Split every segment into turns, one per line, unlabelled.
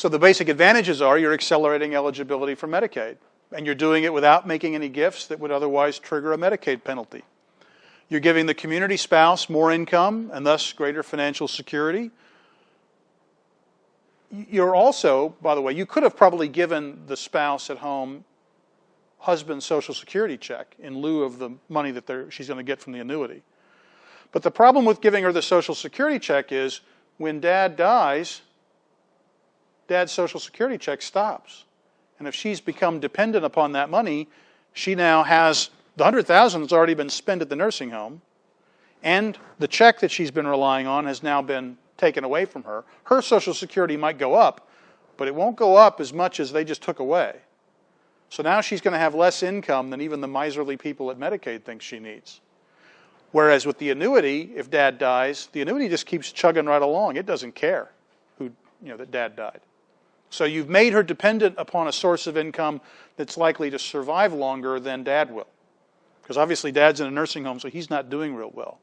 So the basic advantages are you're accelerating eligibility for Medicaid, and you're doing it without making any gifts that would otherwise trigger a Medicaid penalty. You're giving the community spouse more income and thus greater financial security. You're also, by the way, you could have probably given the spouse at home husband's Social Security check in lieu of the money that she's going to get from the annuity. But the problem with giving her the Social Security check is when Dad dies, Dad's Social Security check stops. And if she's become dependent upon that money, she now has the $100,000 that's already been spent at the nursing home, and the check that she's been relying on has now been taken away from her. Her Social Security might go up, but it won't go up as much as they just took away. So now she's going to have less income than even the miserly people at Medicaid think she needs. Whereas with the annuity, if Dad dies, the annuity just keeps chugging right along. It doesn't care that Dad died. So you've made her dependent upon a source of income that's likely to survive longer than Dad will. Because obviously Dad's in a nursing home, so he's not doing real well.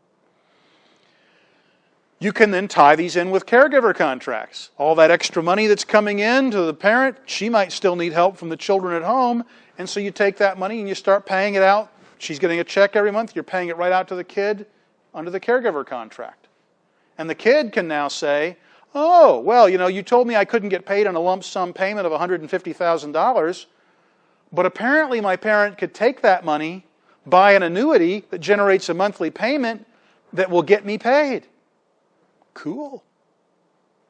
You can then tie these in with caregiver contracts. All that extra money that's coming in to the parent, she might still need help from the children at home, and so you take that money and you start paying it out. She's getting a check every month, you're paying it right out to the kid under the caregiver contract. And the kid can now say, oh, well, you told me I couldn't get paid on a lump sum payment of $150,000, but apparently my parent could take that money, buy an annuity that generates a monthly payment that will get me paid. Cool.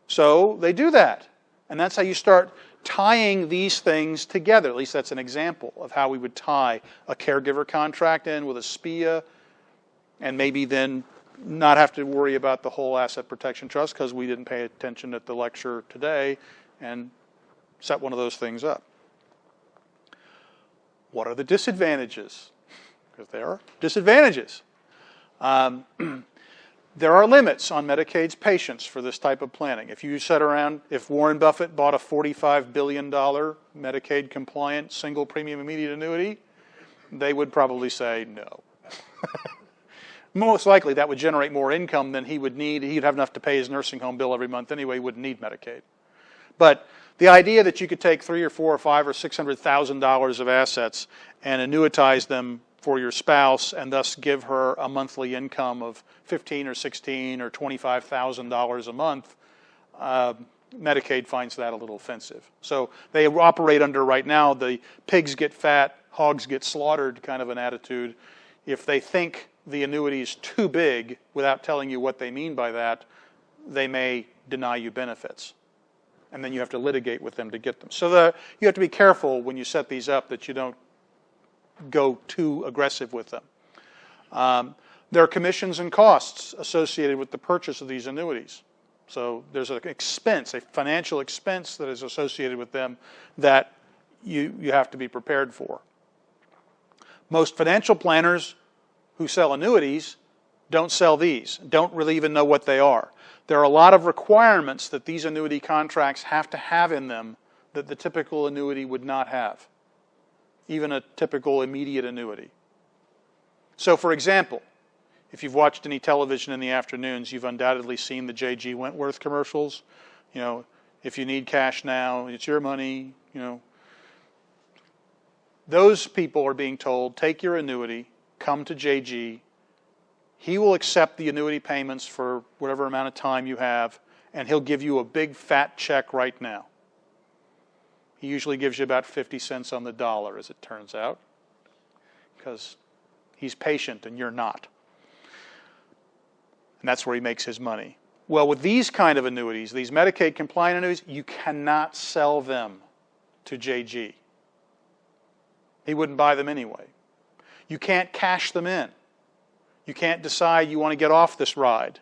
So they do that. And that's how you start tying these things together. At least that's an example of how we would tie a caregiver contract in with a SPIA, and maybe then not have to worry about the whole asset protection trust because we didn't pay attention at the lecture today, and set one of those things up. What are the disadvantages? Because there are disadvantages. There are limits on Medicaid's patience for this type of planning. If Warren Buffett bought a $45 billion Medicaid-compliant single premium immediate annuity, they would probably say no. Most likely that would generate more income than he would need. He'd have enough to pay his nursing home bill every month anyway. He wouldn't need Medicaid. But the idea that you could take $300,000 or $400,000 or $500,000 or $600,000 of assets and annuitize them for your spouse and thus give her a monthly income of $15,000 or $16,000 or $25,000 a month, Medicaid finds that a little offensive. So they operate under right now the pigs get fat, hogs get slaughtered kind of an attitude. If they think the annuity is too big without telling you what they mean by that, they may deny you benefits. And then you have to litigate with them to get them. So you have to be careful when you set these up that you don't go too aggressive with them. There are commissions and costs associated with the purchase of these annuities. So there's an expense, a financial expense that is associated with them that you have to be prepared for. Most financial planners who sell annuities don't sell these, don't really even know what they are. There are a lot of requirements that these annuity contracts have to have in them that the typical annuity would not have, even a typical immediate annuity. So for example, if you've watched any television in the afternoons, you've undoubtedly seen the J.G. Wentworth commercials. If you need cash now, it's your money, Those people are being told, take your annuity, come to J.G., he will accept the annuity payments for whatever amount of time you have, and he'll give you a big fat check right now. He usually gives you about 50 cents on the dollar, as it turns out, because he's patient and you're not. And that's where he makes his money. Well, with these kind of annuities, these Medicaid compliant annuities, you cannot sell them to J.G. He wouldn't buy them anyway. You can't cash them in. You can't decide you want to get off this ride.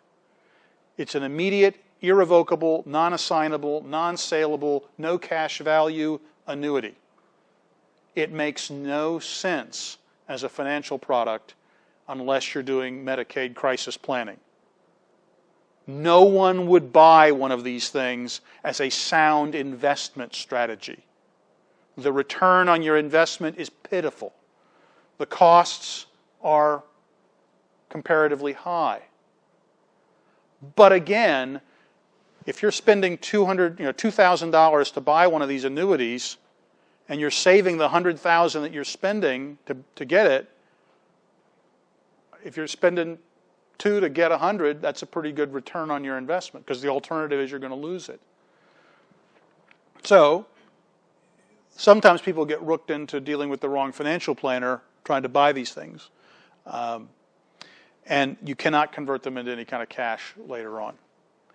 It's an immediate, irrevocable, non-assignable, non-saleable, no cash value annuity. It makes no sense as a financial product unless you're doing Medicaid crisis planning. No one would buy one of these things as a sound investment strategy. The return on your investment is pitiful. The costs are comparatively high. But again, if you're spending $2,000 to buy one of these annuities, and you're saving the $100,000 that you're spending to get it, if you're spending $2 to get $100, that's a pretty good return on your investment, because the alternative is you're going to lose it. So sometimes people get rooked into dealing with the wrong financial planner trying to buy these things. And you cannot convert them into any kind of cash later on.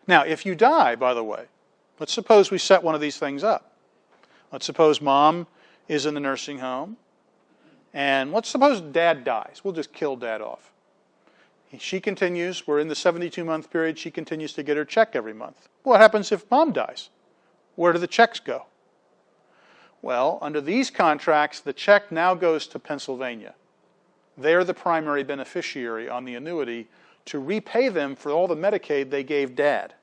Now, if you die, by the way, let's suppose we set one of these things up. Let's suppose mom is in the nursing home, and let's suppose dad dies. We'll just kill dad off. She continues, we're in the 72-month period, she continues to get her check every month. What happens if mom dies? Where do the checks go? Well, under these contracts, the check now goes to Pennsylvania. They're the primary beneficiary on the annuity to repay them for all the Medicaid they gave dad.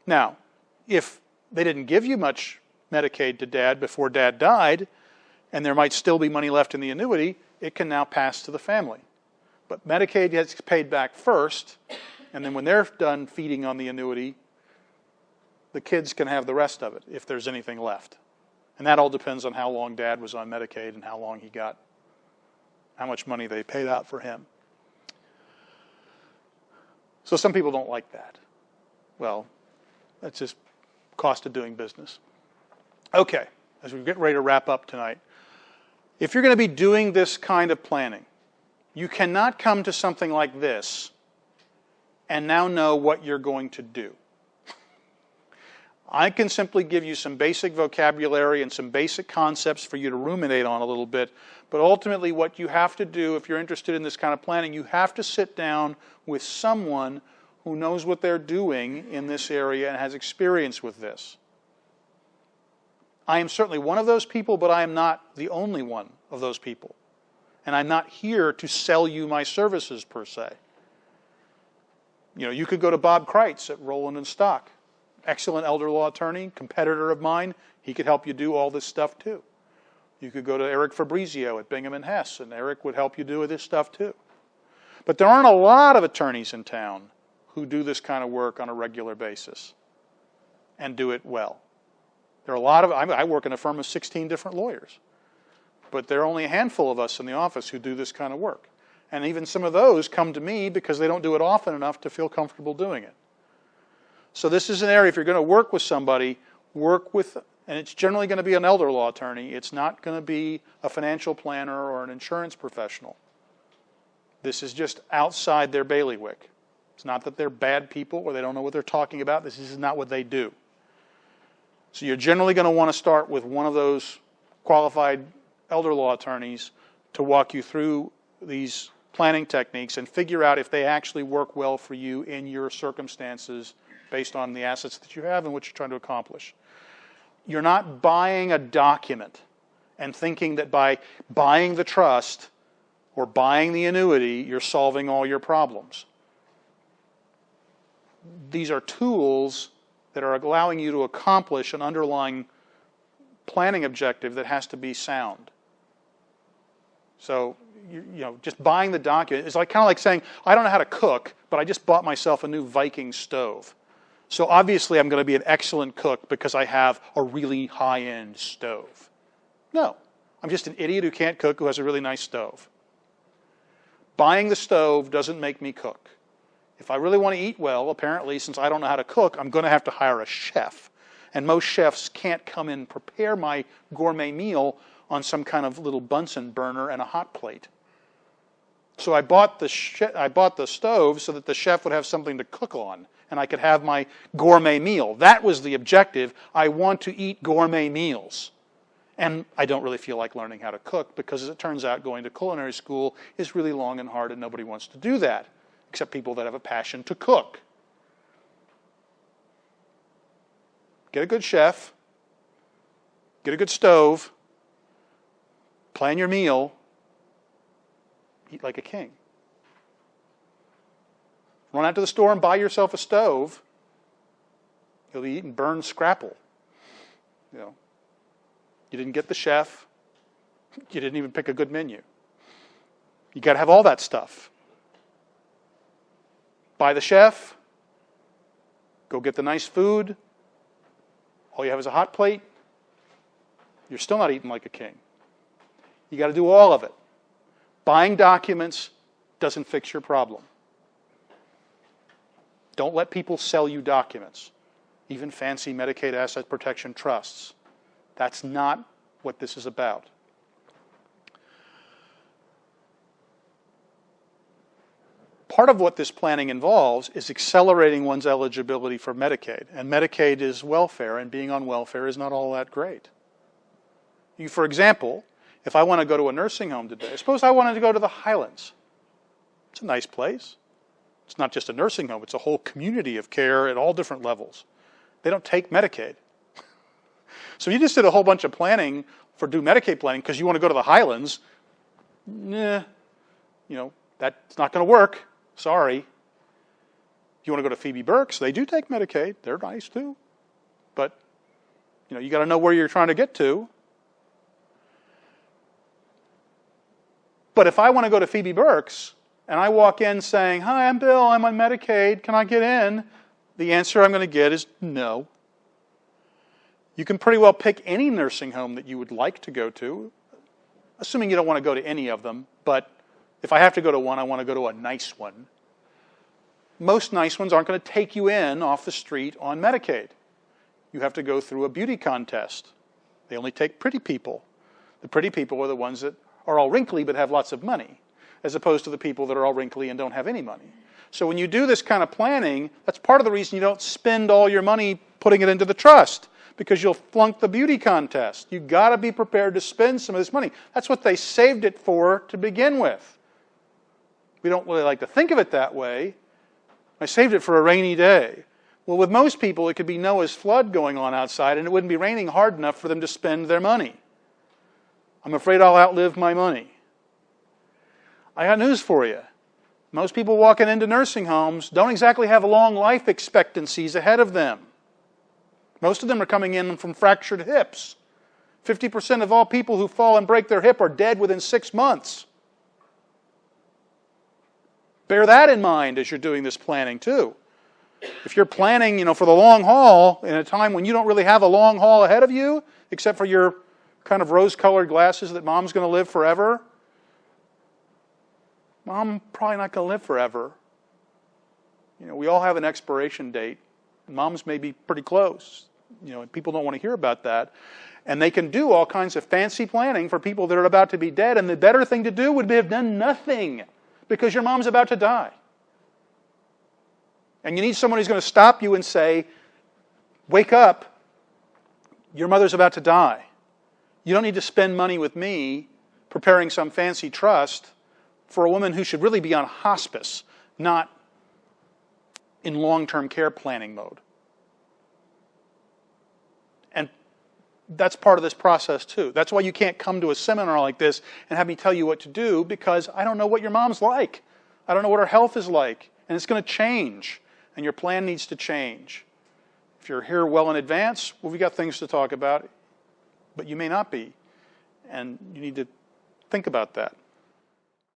Now, if they didn't give you much Medicaid to dad before dad died, and there might still be money left in the annuity, it can now pass to the family. But Medicaid gets paid back first, and then when they're done feeding on the annuity, the kids can have the rest of it if there's anything left. And that all depends on how long dad was on Medicaid and how long he got, how much money they paid out for him. So some people don't like that. Well, that's just cost of doing business. Okay, as we get ready to wrap up tonight, if you're going to be doing this kind of planning, you cannot come to something like this and now know what you're going to do. I can simply give you some basic vocabulary and some basic concepts for you to ruminate on a little bit, but ultimately what you have to do if you're interested in this kind of planning, you have to sit down with someone who knows what they're doing in this area and has experience with this. I am certainly one of those people, but I am not the only one of those people. And I'm not here to sell you my services per se. You know, you could go to Bob Kreitz at Rowland & Stock. Excellent elder law attorney, competitor of mine. He could help you do all this stuff too. You could go to Eric Fabrizio at Bingham & Hess, and Eric would help you do this stuff too. But there aren't a lot of attorneys in town who do this kind of work on a regular basis and do it well. There are a lot of, I work in a firm of 16 different lawyers, but there are only a handful of us in the office who do this kind of work. And even some of those come to me because they don't do it often enough to feel comfortable doing it. So this is an area, if you're going to work with somebody, work with, and it's generally going to be an elder law attorney. It's not going to be a financial planner or an insurance professional. This is just outside their bailiwick. It's not that they're bad people or they don't know what they're talking about. This is not what they do. So you're generally going to want to start with one of those qualified elder law attorneys to walk you through these planning techniques and figure out if they actually work well for you in your circumstances based on the assets that you have and what you're trying to accomplish. You're not buying a document and thinking that by buying the trust or buying the annuity, you're solving all your problems. These are tools that are allowing you to accomplish an underlying planning objective that has to be sound. So, you know, just buying the document is like kind of like saying, I don't know how to cook, but I just bought myself a new Viking stove. So obviously I'm going to be an excellent cook because I have a really high-end stove. No, I'm just an idiot who can't cook who has a really nice stove. Buying the stove doesn't make me cook. If I really want to eat well, apparently, since I don't know how to cook, I'm going to have to hire a chef. And most chefs can't come in and prepare my gourmet meal on some kind of little Bunsen burner and a hot plate. So I bought the stove so that the chef would have something to cook on, and I could have my gourmet meal. That was the objective. I want to eat gourmet meals. And I don't really feel like learning how to cook because, as it turns out, going to culinary school is really long and hard, and nobody wants to do that, except people that have a passion to cook. Get a good chef, get a good stove, plan your meal, eat like a king. Run out to the store and buy yourself a stove. You'll be eating burned scrapple. You know, you didn't get the chef. You didn't even pick a good menu. You got to have all that stuff. Buy the chef. Go get the nice food. All you have is a hot plate. You're still not eating like a king. You got to do all of it. Buying documents doesn't fix your problem. Don't let people sell you documents, even fancy Medicaid asset protection trusts. That's not what this is about. Part of what this planning involves is accelerating one's eligibility for Medicaid. And Medicaid is welfare, and being on welfare is not all that great. For example, if I want to go to a nursing home today, suppose I wanted to go to the Highlands. It's a nice place. It's not just a nursing home, it's a whole community of care at all different levels. They don't take Medicaid. So you just did a whole bunch of planning do Medicaid planning because you want to go to the Highlands. Nah, that's not going to work. Sorry. You want to go to Phoebe Burke's? They do take Medicaid. They're nice too. But, you got to know where you're trying to get to. But if I want to go to Phoebe Burke's and I walk in saying, "Hi, I'm Bill, I'm on Medicaid, can I get in?" The answer I'm going to get is no. You can pretty well pick any nursing home that you would like to go to, assuming you don't want to go to any of them, but if I have to go to one, I want to go to a nice one. Most nice ones aren't going to take you in off the street on Medicaid. You have to go through a beauty contest. They only take pretty people. The pretty people are the ones that are all wrinkly but have lots of money, as opposed to the people that are all wrinkly and don't have any money. So when you do this kind of planning, that's part of the reason you don't spend all your money putting it into the trust, because you'll flunk the beauty contest. You've got to be prepared to spend some of this money. That's what they saved it for to begin with. We don't really like to think of it that way. I saved it for a rainy day. Well, with most people, it could be Noah's flood going on outside, and it wouldn't be raining hard enough for them to spend their money. I'm afraid I'll outlive my money. I got news for you. Most people walking into nursing homes don't exactly have long life expectancies ahead of them. Most of them are coming in from fractured hips. 50% of all people who fall and break their hip are dead within 6 months. Bear that in mind as you're doing this planning too. If you're planning, for the long haul in a time when you don't really have a long haul ahead of you, except for your kind of rose-colored glasses that Mom's going to live forever, Mom probably not going to live forever. We all have an expiration date. Moms may be pretty close. People don't want to hear about that. And they can do all kinds of fancy planning for people that are about to be dead. And the better thing to do would be have done nothing, because your mom's about to die. And you need someone who's going to stop you and say, "Wake up. Your mother's about to die. You don't need to spend money with me preparing some fancy trust for a woman who should really be on hospice, not in long-term care planning mode." And that's part of this process too. That's why you can't come to a seminar like this and have me tell you what to do, because I don't know what your mom's like. I don't know what her health is like. And it's going to change. And your plan needs to change. If you're here well in advance, well, we've got things to talk about. But you may not be. And you need to think about that.